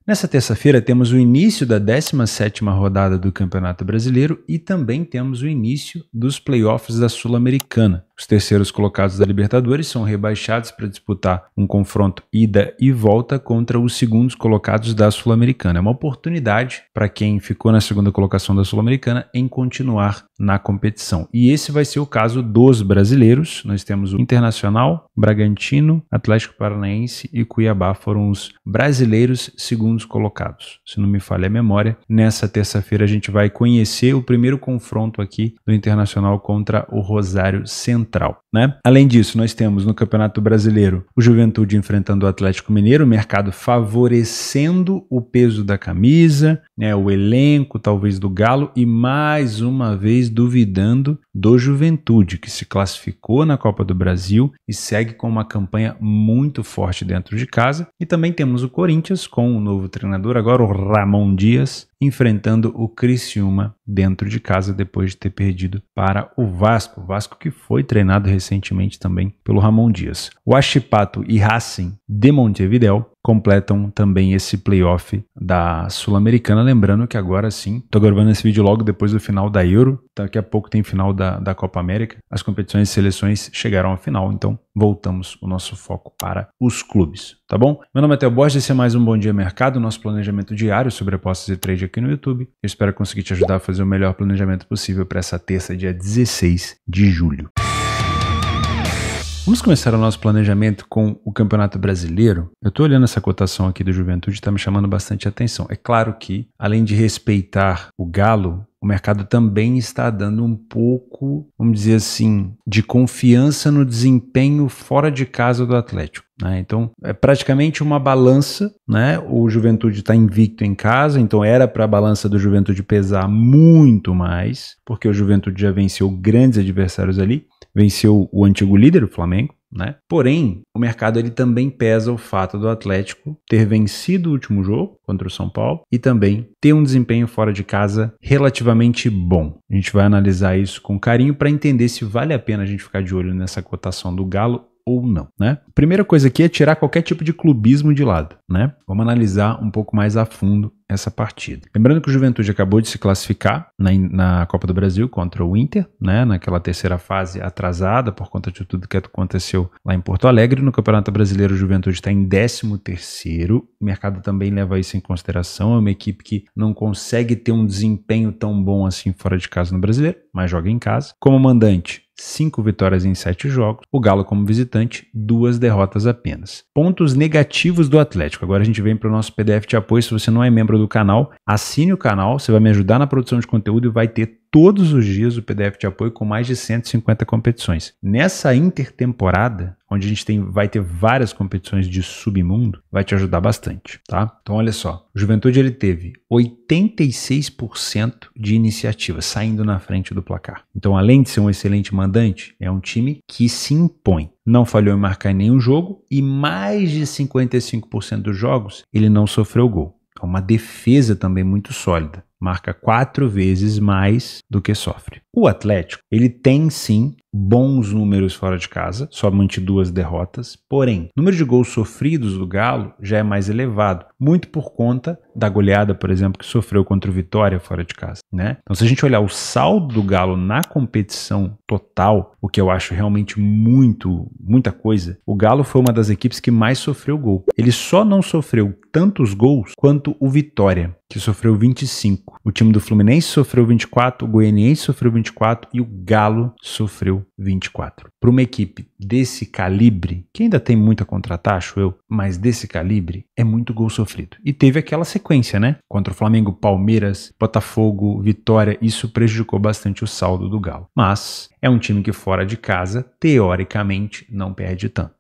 Nessa terça-feira temos o início da 17ª rodada do Campeonato Brasileiro e também temos o início dos playoffs da Sul-Americana. Os terceiros colocados da Libertadores são rebaixados para disputar um confronto ida e volta contra os segundos colocados da Sul-Americana. É uma oportunidade para quem ficou na segunda colocação da Sul-Americana em continuar na competição. E esse vai ser o caso dos brasileiros. Nós temos o Internacional, Bragantino, Atlético Paranaense e Cuiabá foram os brasileiros segundos colocados. Se não me falha a memória, nessa terça-feira a gente vai conhecer o primeiro confronto aqui do Internacional contra o Rosário Central. Além disso, nós temos no Campeonato Brasileiro o Juventude enfrentando o Atlético Mineiro, o mercado favorecendo o peso da camisa, o elenco talvez do Galo e mais uma vez duvidando do Juventude, que se classificou na Copa do Brasil e segue com uma campanha muito forte dentro de casa. E também temos o Corinthians com o novo treinador, agora o Ramon Dias, enfrentando o Criciúma dentro de casa depois de ter perdido para o Vasco. O Vasco que foi treinado recentemente também pelo Ramon Dias. O Huachipato e Racing de Montevidéu completam também esse playoff da Sul-Americana. Lembrando que agora sim, estou gravando esse vídeo logo depois do final da Euro, daqui a pouco tem final da Copa América, as competições e seleções chegaram à final, então voltamos o nosso foco para os clubes, tá bom? Meu nome é Theo Borges, esse é mais um Bom Dia Mercado, nosso planejamento diário sobre apostas e trade aqui no YouTube. Eu espero conseguir te ajudar a fazer o melhor planejamento possível para essa terça, dia 16 de julho. Vamos começar o nosso planejamento com o Campeonato Brasileiro. Eu estou olhando essa cotação aqui do Juventude, está me chamando bastante atenção. É claro que, além de respeitar o Galo, o mercado também está dando um pouco, vamos dizer assim, de confiança no desempenho fora de casa do Atlético. Então, é praticamente uma balança, O Juventude está invicto em casa, então era para a balança do Juventude pesar muito mais, porque o Juventude já venceu grandes adversários ali, venceu o antigo líder, o Flamengo, Porém, o mercado ele também pesa o fato do Atlético ter vencido o último jogo contra o São Paulo e também ter um desempenho fora de casa relativamente bom. A gente vai analisar isso com carinho para entender se vale a pena a gente ficar de olho nessa cotação do Galo ou não, Primeira coisa aqui é tirar qualquer tipo de clubismo de lado, Vamos analisar um pouco mais a fundo essa partida. Lembrando que o Juventude acabou de se classificar na Copa do Brasil contra o Inter, naquela terceira fase atrasada por conta de tudo que aconteceu lá em Porto Alegre. No Campeonato Brasileiro, o Juventude está em 13º. O mercado também leva isso em consideração. É uma equipe que não consegue ter um desempenho tão bom assim fora de casa no Brasileiro, mas joga em casa. Como mandante, 5 vitórias em 7 jogos. O Galo como visitante, 2 derrotas apenas. Pontos negativos do Atlético. Agora a gente vem para o nosso PDF de apoio. Se você não é membro do canal, assine o canal. Você vai me ajudar na produção de conteúdo e vai ter todos os dias o PDF de apoio com mais de 150 competições. Nessa intertemporada, onde a gente vai ter várias competições de submundo, vai te ajudar bastante, Então olha só, o Juventude ele teve 86% de iniciativa, saindo na frente do placar. Então além de ser um excelente mandante, é um time que se impõe. Não falhou em marcar em nenhum jogo e mais de 55% dos jogos ele não sofreu gol. É uma defesa também muito sólida. Marca 4 vezes mais do que sofre. O Atlético, ele tem sim bons números fora de casa, somente 2 derrotas, porém, o número de gols sofridos do Galo já é mais elevado, muito por conta da goleada, por exemplo, que sofreu contra o Vitória fora de casa, Então, se a gente olhar o saldo do Galo na competição total, o que eu acho realmente muita coisa, o Galo foi uma das equipes que mais sofreu gol. Ele só não sofreu tantos gols quanto o Vitória, que sofreu 25. O time do Fluminense sofreu 24, o Goianiense sofreu 24 e o Galo sofreu 24. Para uma equipe desse calibre, que ainda tem muito a contratar, acho eu, mas desse calibre, é muito gol sofrido. E teve aquela sequência, Contra o Flamengo, Palmeiras, Botafogo, Vitória, isso prejudicou bastante o saldo do Galo. Mas é um time que fora de casa, teoricamente, não perde tanto,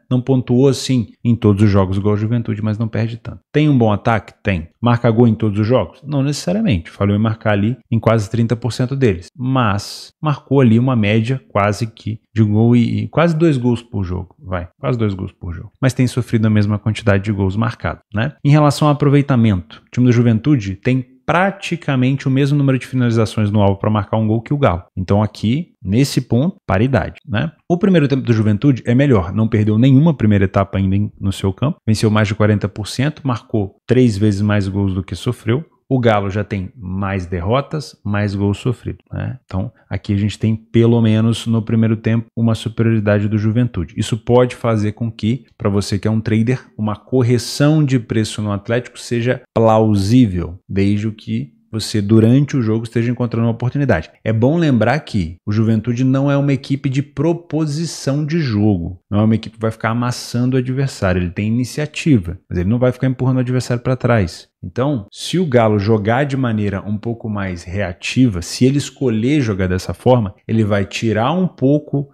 Não pontuou assim em todos os jogos igual a Juventude, mas não perde tanto. Tem um bom ataque? Tem. Marca gol em todos os jogos? Não necessariamente. Falhou em marcar ali em quase 30% deles. Mas marcou ali uma média quase que de gol e quase 2 gols por jogo. Quase 2 gols por jogo. Mas tem sofrido a mesma quantidade de gols marcados, Em relação ao aproveitamento, o time da Juventude tem praticamente o mesmo número de finalizações no alvo para marcar um gol que o Galo. Então aqui, nesse ponto, paridade, né? O primeiro tempo do Juventude é melhor, não perdeu nenhuma primeira etapa ainda no seu campo, venceu mais de 40%, marcou 3 vezes mais gols do que sofreu. O Galo já tem mais derrotas, mais gols sofridos, né? Então, aqui a gente tem, pelo menos no primeiro tempo, uma superioridade do Juventude. Isso pode fazer com que, para você que é um trader, uma correção de preço no Atlético seja plausível, desde que você, durante o jogo, esteja encontrando uma oportunidade. É bom lembrar que o Juventude não é uma equipe de proposição de jogo. Não é uma equipe que vai ficar amassando o adversário. Ele tem iniciativa, mas ele não vai ficar empurrando o adversário para trás. Então, se o Galo jogar de maneira um pouco mais reativa, se ele escolher jogar dessa forma, ele vai tirar um pouco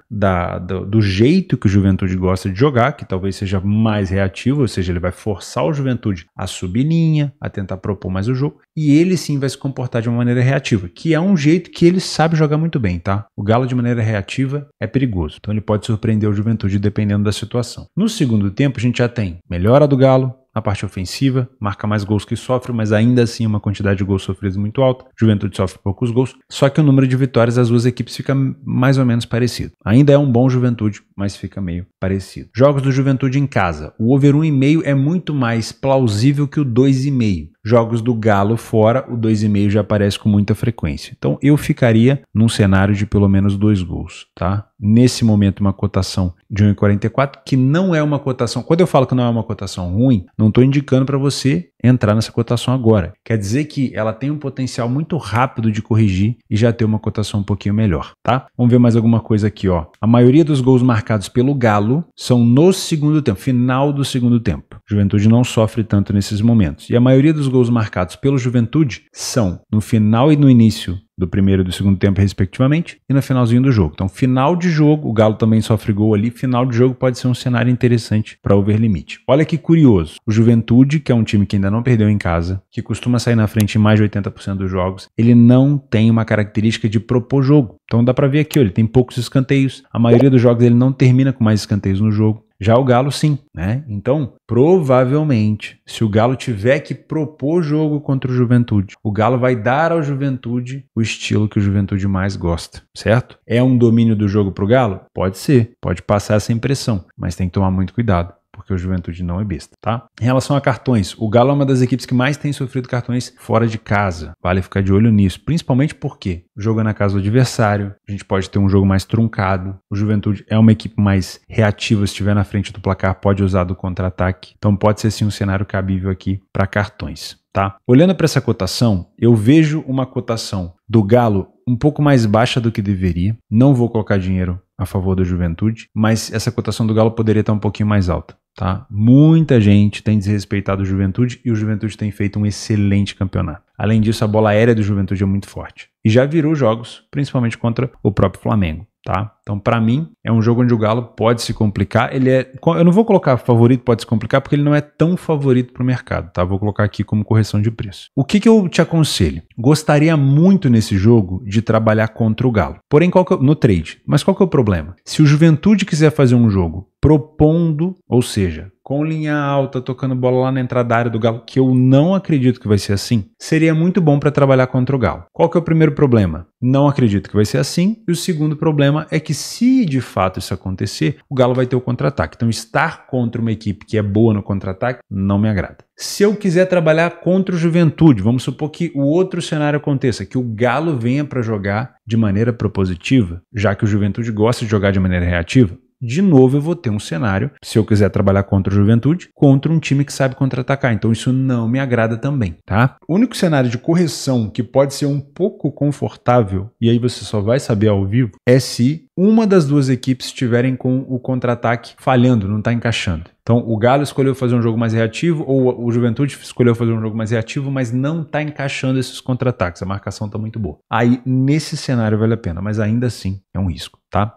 do jeito que o Juventude gosta de jogar, que talvez seja mais reativo, ou seja, ele vai forçar o Juventude a subir linha, a tentar propor mais o jogo, e ele sim vai se comportar de uma maneira reativa, que é um jeito que ele sabe jogar muito bem, tá? O Galo de maneira reativa é perigoso, então ele pode surpreender o Juventude dependendo da situação. No segundo tempo, a gente já tem melhora do Galo na parte ofensiva, marca mais gols que sofre, mas ainda assim uma quantidade de gols sofridos muito alta. Juventude sofre poucos gols, só que o número de vitórias das duas equipes fica mais ou menos parecido. Ainda é um bom Juventude, mas fica meio parecido. Jogos do Juventude em casa. O over 1,5 é muito mais plausível que o 2,5. Jogos do Galo fora, o 2,5 já aparece com muita frequência. Então eu ficaria num cenário de pelo menos 2 gols, tá? Nesse momento uma cotação de 1,44, que não é uma cotação... Quando eu falo que não é uma cotação ruim, não estou indicando para você entrar nessa cotação agora. Quer dizer que ela tem um potencial muito rápido de corrigir e já ter uma cotação um pouquinho melhor, tá? Vamos ver mais alguma coisa aqui, ó. A maioria dos gols marcados pelo Galo são no segundo tempo, final do segundo tempo. Juventude não sofre tanto nesses momentos. E a maioria dos gols marcados pelo Juventude são no final e no início do primeiro e do segundo tempo, respectivamente, e no finalzinho do jogo. Então, final de jogo, o Galo também sofre gol ali, final de jogo pode ser um cenário interessante para over limite. Olha que curioso, o Juventude, que é um time que ainda não perdeu em casa, que costuma sair na frente em mais de 80% dos jogos, ele não tem uma característica de propor jogo. Então dá para ver aqui, ó, ele tem poucos escanteios, a maioria dos jogos ele não termina com mais escanteios no jogo. Já o Galo sim, né? Então, provavelmente, se o Galo tiver que propor jogo contra o Juventude, o Galo vai dar ao Juventude o estilo que o Juventude mais gosta, certo? É um domínio do jogo pro Galo? Pode ser, pode passar essa impressão, mas tem que tomar muito cuidado, porque o Juventude não é besta, tá? Em relação a cartões, o Galo é uma das equipes que mais tem sofrido cartões fora de casa. Vale ficar de olho nisso, principalmente porque o jogo é na casa do adversário, a gente pode ter um jogo mais truncado, o Juventude é uma equipe mais reativa, se estiver na frente do placar, pode usar do contra-ataque, então pode ser sim um cenário cabível aqui para cartões, tá? Olhando para essa cotação, eu vejo uma cotação do Galo um pouco mais baixa do que deveria, não vou colocar dinheiro a favor da Juventude, mas essa cotação do Galo poderia estar um pouquinho mais alta, tá? Muita gente tem desrespeitado o Juventude e o Juventude tem feito um excelente campeonato. Além disso, a bola aérea do Juventude é muito forte e já virou jogos, principalmente contra o próprio Flamengo, tá? Então, para mim, é um jogo onde o Galo pode se complicar. Eu não vou colocar favorito pode se complicar porque ele não é tão favorito para o mercado, tá? Vou colocar aqui como correção de preço. O que eu te aconselho? Gostaria muito nesse jogo de trabalhar contra o Galo. Porém, no trade. Mas qual que é o problema? Se o Juventude quiser fazer um jogo propondo, ou seja, com linha alta, tocando bola lá na entrada da área do Galo, que eu não acredito que vai ser assim, seria muito bom para trabalhar contra o Galo. Qual que é o primeiro problema? Não acredito que vai ser assim. E o segundo problema é que se de fato isso acontecer, o Galo vai ter o contra-ataque. Então estar contra uma equipe que é boa no contra-ataque não me agrada. Se eu quiser trabalhar contra o Juventude, vamos supor que o outro cenário aconteça, que o Galo venha para jogar de maneira propositiva, já que o Juventude gosta de jogar de maneira reativa, de novo eu vou ter um cenário, se eu quiser trabalhar contra o Juventude, contra um time que sabe contra-atacar. Então isso não me agrada também, tá? O único cenário de correção que pode ser um pouco confortável, e aí você só vai saber ao vivo, é se uma das duas equipes estiverem com o contra-ataque falhando, não está encaixando. Então, o Galo escolheu fazer um jogo mais reativo, ou o Juventude escolheu fazer um jogo mais reativo, mas não está encaixando esses contra-ataques. A marcação está muito boa. Aí, nesse cenário, vale a pena, mas ainda assim é um risco, tá?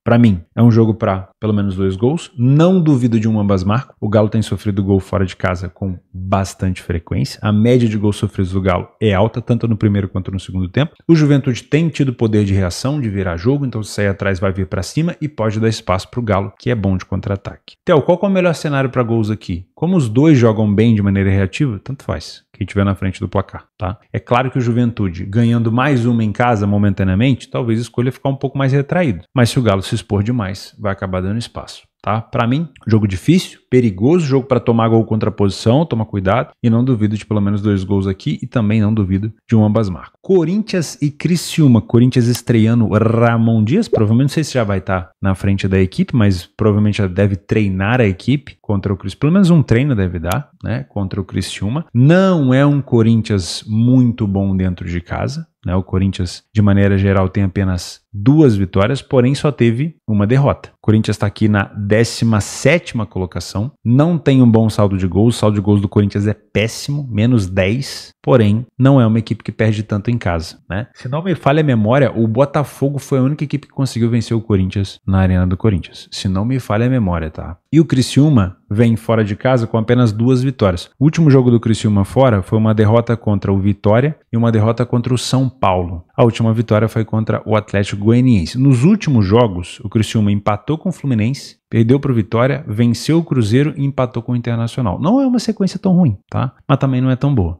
Para mim, é um jogo para pelo menos 2 gols. Não duvido de um ambas marcas. O Galo tem sofrido gol fora de casa com bastante frequência. A média de gols sofridos do Galo é alta, tanto no primeiro quanto no segundo tempo. O Juventude tem tido poder de reação, de virar jogo, então se sair atrás atrás vai vir para cima e pode dar espaço para o Galo, que é bom de contra-ataque. Theo, qual que é o melhor cenário para gols aqui? Como os dois jogam bem de maneira reativa, tanto faz. Quem estiver na frente do placar, tá? É claro que o Juventude, ganhando mais uma em casa momentaneamente, talvez escolha ficar um pouco mais retraído. Mas se o Galo se expor demais, vai acabar dando espaço. Tá? Para mim, jogo difícil, perigoso, jogo para tomar gol contra a posição, toma cuidado, e não duvido de pelo menos 2 gols aqui e também não duvido de um ambas marcas. Corinthians e Criciúma, Corinthians estreando Ramon Dias, provavelmente não sei se já vai estar na frente da equipe, mas provavelmente já deve treinar a equipe contra o Criciúma, pelo menos um treino deve dar, né, contra o Criciúma. Não é um Corinthians muito bom dentro de casa, né? O Corinthians, de maneira geral, tem apenas 2 vitórias, porém só teve uma derrota. O Corinthians está aqui na 17ª colocação, não tem um bom saldo de gols, o saldo de gols do Corinthians é péssimo, menos 10, porém não é uma equipe que perde tanto em casa, né? Se não me falha a memória, o Botafogo foi a única equipe que conseguiu vencer o Corinthians na Arena do Corinthians, se não me falha a memória, tá? E o Criciúma vem fora de casa com apenas 2 vitórias. O último jogo do Criciúma fora foi uma derrota contra o Vitória e uma derrota contra o São Paulo. A última vitória foi contra o Atlético Goianiense. Nos últimos jogos, o Criciúma empatou com o Fluminense, perdeu para o Vitória, venceu o Cruzeiro e empatou com o Internacional. Não é uma sequência tão ruim, tá? Mas também não é tão boa.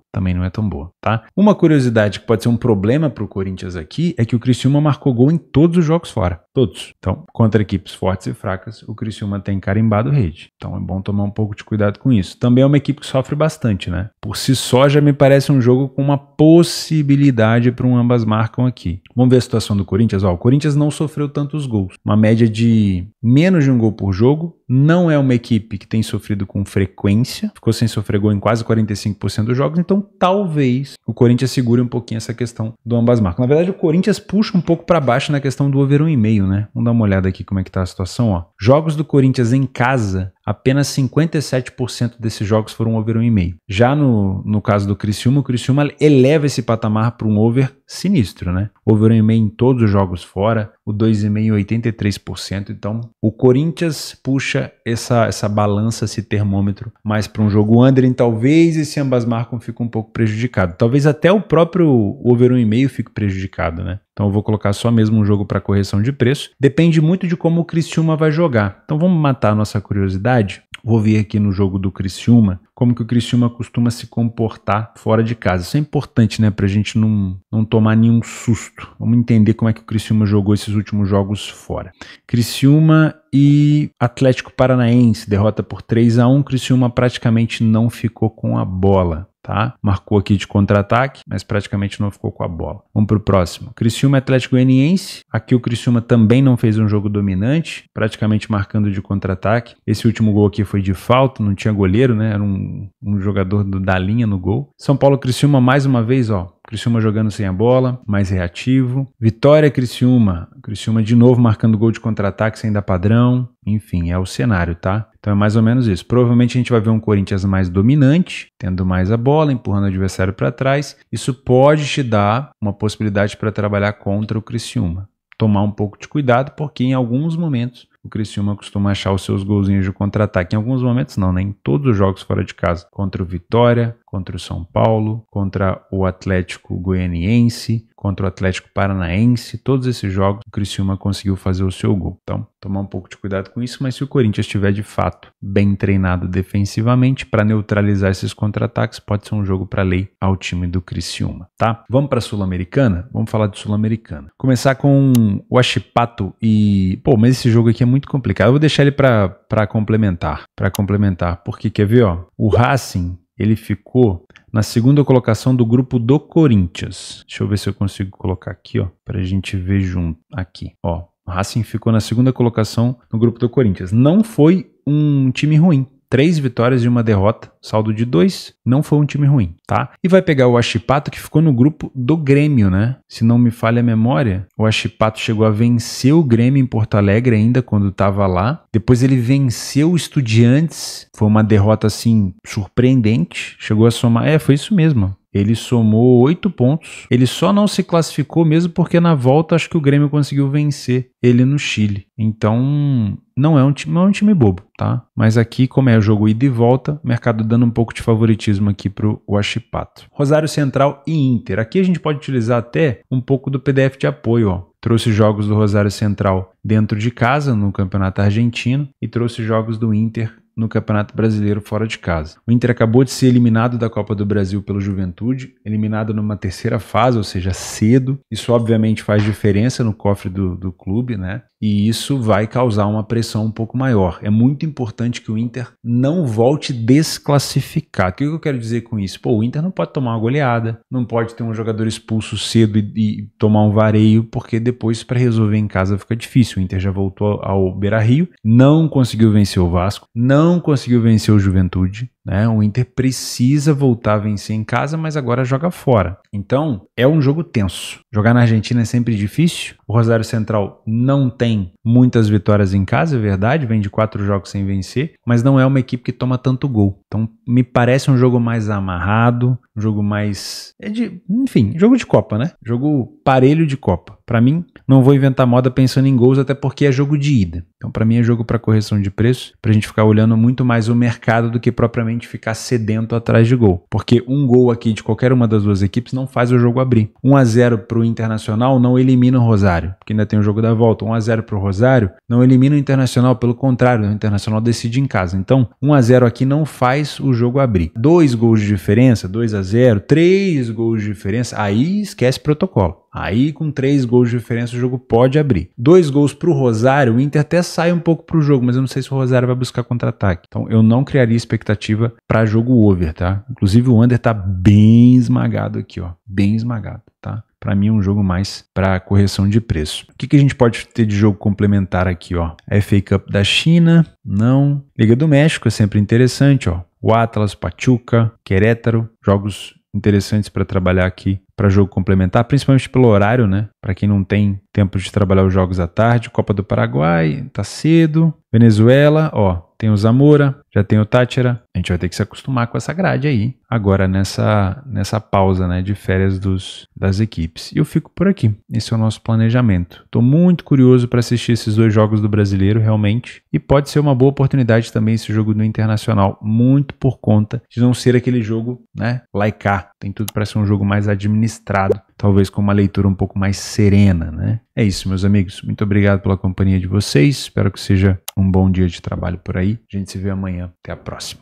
Tá? Uma curiosidade que pode ser um problema para o Corinthians aqui é que o Criciúma marcou gol em todos os jogos fora. Todos. Então, contra equipes fortes e fracas, o Criciúma tem carimbado rede. Então é bom tomar um pouco de cuidado com isso. Também é uma equipe que sofre bastante, né? Por si só já me parece um jogo com uma possibilidade para um ambas marcam aqui. Vamos ver a situação do Corinthians. Ó, o Corinthians não sofreu tantos gols. Uma média de menos de um gol por jogo. Não é uma equipe que tem sofrido com frequência. Ficou sem sofrer gol em quase 45% dos jogos. Então talvez o Corinthians segure um pouquinho essa questão do ambas marcam. Na verdade, o Corinthians puxa um pouco para baixo na questão do over 1,5, né? Vamos dar uma olhada aqui como é que tá a situação, ó. Jogos do Corinthians em casa, apenas 57% desses jogos foram over 1,5. Já no caso do Criciúma, o Criciúma eleva esse patamar para um over sinistro, né? Over 1,5 em todos os jogos fora, o 2,5 83%. Então, o Corinthians puxa essa balança, esse termômetro mais para um jogo under, e talvez esse ambas marcam fique um pouco prejudicado. Talvez até o próprio over 1,5 fique prejudicado, né? Então eu vou colocar só mesmo um jogo para correção de preço. Depende muito de como o Criciúma vai jogar. Então vamos matar a nossa curiosidade. Vou ver aqui no jogo do Criciúma como que o Criciúma costuma se comportar fora de casa. Isso é importante, né? Pra gente não tomar nenhum susto. Vamos entender como é que o Criciúma jogou esses últimos jogos fora. Criciúma e Atlético Paranaense, derrota por 3-1. Criciúma praticamente não ficou com a bola. Tá? Marcou aqui de contra-ataque, mas praticamente não ficou com a bola. Vamos para o próximo. Criciúma e Atlético Goianiense. Aqui o Criciúma também não fez um jogo dominante, praticamente marcando de contra-ataque. Esse último gol aqui foi de falta, não tinha goleiro, né? Era um jogador da linha no gol. São Paulo Criciúma mais uma vez, ó. Criciúma jogando sem a bola, mais reativo. Vitória Criciúma. Criciúma de novo marcando gol de contra-ataque sem dar padrão. Enfim, é o cenário, tá? Então é mais ou menos isso. Provavelmente a gente vai ver um Corinthians mais dominante, tendo mais a bola, empurrando o adversário para trás. Isso pode te dar uma possibilidade para trabalhar contra o Criciúma. Tomar um pouco de cuidado, porque em alguns momentos o Criciúma costuma achar os seus golzinhos de contra-ataque. Em alguns momentos não, né? Em todos os jogos fora de casa. Contra o Vitória, contra o São Paulo, contra o Atlético Goianiense, contra o Atlético Paranaense. Todos esses jogos o Criciúma conseguiu fazer o seu gol. Então, tomar um pouco de cuidado com isso, mas se o Corinthians estiver de fato bem treinado defensivamente para neutralizar esses contra-ataques, pode ser um jogo para lei ao time do Criciúma, tá? Vamos para a Sul-Americana? Vamos falar de Sul-Americana. Começar com o Huachipato e... Pô, mas esse jogo aqui é muito complicado. Eu vou deixar ele para complementar. Porque, quer ver, ó? O Racing, ele ficou na segunda colocação do grupo do Corinthians. Deixa eu ver se eu consigo colocar aqui, ó, pra gente ver junto. Aqui, ó. O Racing ficou na segunda colocação no grupo do Corinthians. Não foi um time ruim. 3 vitórias e uma derrota, saldo de 2, não foi um time ruim, tá? E vai pegar o Huachipato, que ficou no grupo do Grêmio, né? Se não me falha a memória, o Huachipato chegou a vencer o Grêmio em Porto Alegre ainda quando estava lá. Depois ele venceu o Estudiantes, foi uma derrota assim surpreendente, chegou a somar, foi isso mesmo. Ele somou 8 pontos. Ele só não se classificou mesmo porque na volta acho que o Grêmio conseguiu vencer ele no Chile. Então não é um time bobo, tá? Mas aqui, como é o jogo ida e volta, o mercado dando um pouco de favoritismo aqui pro Huachipato. Rosário Central e Inter. Aqui a gente pode utilizar até um pouco do PDF de apoio, ó. trouxe jogos do Rosário Central dentro de casa, no Campeonato Argentino, e trouxe jogos do Inter no Campeonato Brasileiro fora de casa. O Inter acabou de ser eliminado da Copa do Brasil pelo Juventude, eliminado numa terceira fase, ou seja, cedo. Isso obviamente faz diferença no cofre do clube, né? E isso vai causar uma pressão um pouco maior. É muito importante que o Inter não volte desclassificado. O que eu quero dizer com isso? Pô, o Inter não pode tomar uma goleada, não pode ter um jogador expulso cedo e tomar um vareio, porque depois para resolver em casa fica difícil. O Inter já voltou ao Beira-Rio, não conseguiu vencer o Vasco, não conseguiu vencer o Juventude, né? O Inter precisa voltar a vencer em casa, mas agora joga fora. Então, é um jogo tenso. Jogar na Argentina é sempre difícil. O Rosário Central não tem muitas vitórias em casa, é verdade, vem de 4 jogos sem vencer, mas não é uma equipe que toma tanto gol. Então, me parece um jogo mais amarrado, um jogo mais... enfim, jogo de Copa, né? Jogo parelho de Copa. Para mim, não vou inventar moda pensando em gols, até porque é jogo de ida. Então, para mim, é jogo para correção de preço, pra gente ficar olhando muito mais o mercado do que propriamente ficar sedento atrás de gol. Porque um gol aqui de qualquer uma das duas equipes não faz o jogo abrir. 1-0 pro Internacional não elimina o Rosário, porque ainda tem o jogo da volta. 1-0 pro Rosário não elimina o Internacional, pelo contrário, o Internacional decide em casa. Então, 1-0 aqui não faz o jogo abrir. 2 gols de diferença, 2-0, 3 gols de diferença, aí esquece protocolo. Aí, com 3 gols de diferença, o jogo pode abrir. 2 gols pro Rosário, o Inter até sai um pouco pro jogo, mas eu não sei se o Rosário vai buscar contra-ataque. Então, eu não criaria expectativa para jogo over, tá? Inclusive, o under tá bem esmagado aqui, ó. Bem esmagado, tá? Para mim é um jogo mais para correção de preço. O que a gente pode ter de jogo complementar aqui, ó? A FA Cup da China, não. Liga do México é sempre interessante, ó. O Atlas, Pachuca, Querétaro, jogos interessantes para trabalhar aqui para jogo complementar, principalmente pelo horário, né? Para quem não tem tempo de trabalhar os jogos à tarde. Copa do Paraguai, tá cedo. Venezuela, ó, tem o Zamora, já tem o Táchira. A gente vai ter que se acostumar com essa grade aí, agora nessa pausa, né, de férias das equipes. E eu fico por aqui. Esse é o nosso planejamento. Tô muito curioso para assistir esses 2 jogos do Brasileiro, realmente. E pode ser uma boa oportunidade também esse jogo do Internacional, muito por conta de não ser aquele jogo, né, laicar. Tem tudo para ser um jogo mais administrado, talvez com uma leitura um pouco mais serena, né? É isso, meus amigos. Muito obrigado pela companhia de vocês. Espero que seja um bom dia de trabalho por aí. A gente se vê amanhã. Até a próxima.